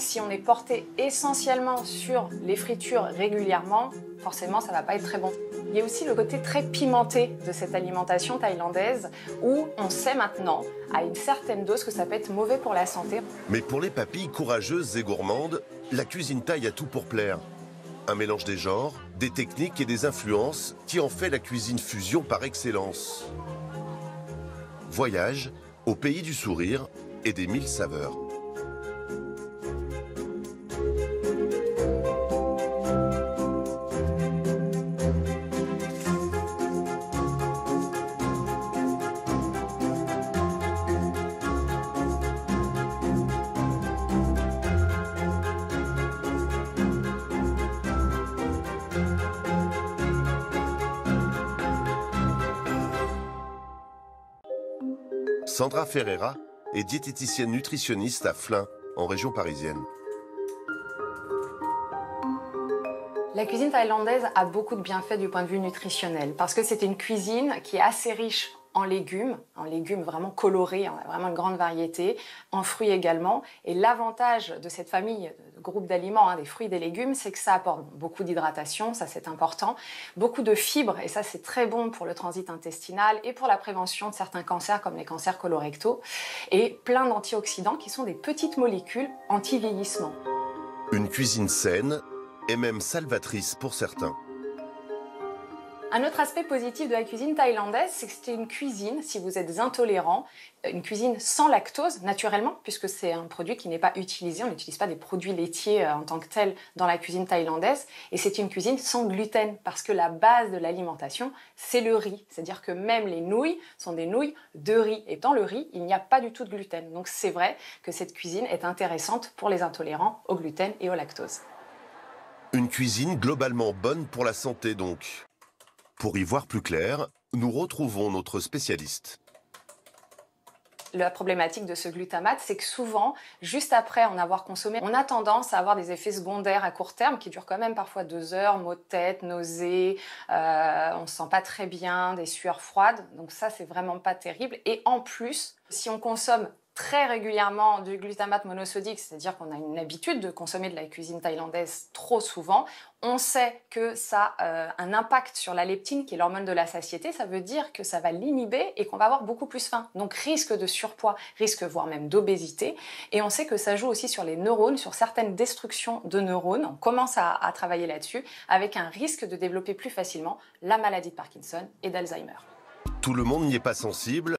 si on est porté essentiellement sur les fritures régulièrement, forcément ça va pas être très bon. Il y a aussi le côté très pimenté de cette alimentation thaïlandaise où on sait maintenant à une certaine dose que ça peut être mauvais pour la santé. Mais pour les papilles courageuses et gourmandes, la cuisine thaï a tout pour plaire. Un mélange des genres, des techniques et des influences qui en fait la cuisine fusion par excellence. Voyage au pays du sourire et des 1000 saveurs. Sandra Ferreira est diététicienne nutritionniste à Flins, en région parisienne. La cuisine thaïlandaise a beaucoup de bienfaits du point de vue nutritionnel parce que c'est une cuisine qui est assez riche en légumes vraiment colorés, on a vraiment une grande variété, en fruits également. Et l'avantage de cette famille de groupe d'aliments, des fruits et des légumes, c'est que ça apporte beaucoup d'hydratation, ça c'est important, beaucoup de fibres, et ça c'est très bon pour le transit intestinal et pour la prévention de certains cancers comme les cancers colorectaux, et plein d'antioxydants qui sont des petites molécules anti-vieillissement. Une cuisine saine et même salvatrice pour certains. Un autre aspect positif de la cuisine thaïlandaise, c'est que c'est une cuisine, si vous êtes intolérant, une cuisine sans lactose, naturellement, puisque c'est un produit qui n'est pas utilisé, on n'utilise pas des produits laitiers en tant que tels dans la cuisine thaïlandaise, et c'est une cuisine sans gluten, parce que la base de l'alimentation, c'est le riz, c'est-à-dire que même les nouilles sont des nouilles de riz, et dans le riz, il n'y a pas du tout de gluten, donc c'est vrai que cette cuisine est intéressante pour les intolérants au gluten et au lactose. Une cuisine globalement bonne pour la santé donc. Pour y voir plus clair, nous retrouvons notre spécialiste. La problématique de ce glutamate, c'est que souvent, juste après en avoir consommé, on a tendance à avoir des effets secondaires à court terme qui durent quand même parfois 2 heures, maux de tête, nausées, on ne se sent pas très bien, des sueurs froides. Donc ça, c'est vraiment pas terrible. Et en plus, si on consomme très régulièrement du glutamate monosodique, c'est-à-dire qu'on a une habitude de consommer de la cuisine thaïlandaise trop souvent, on sait que ça a un impact sur la leptine, qui est l'hormone de la satiété. Ça veut dire que ça va l'inhiber et qu'on va avoir beaucoup plus faim. Donc risque de surpoids, risque voire même d'obésité. Et on sait que ça joue aussi sur les neurones, sur certaines destructions de neurones. On commence à travailler là-dessus, avec un risque de développer plus facilement la maladie de Parkinson et d'Alzheimer. Tout le monde n'y est pas sensible,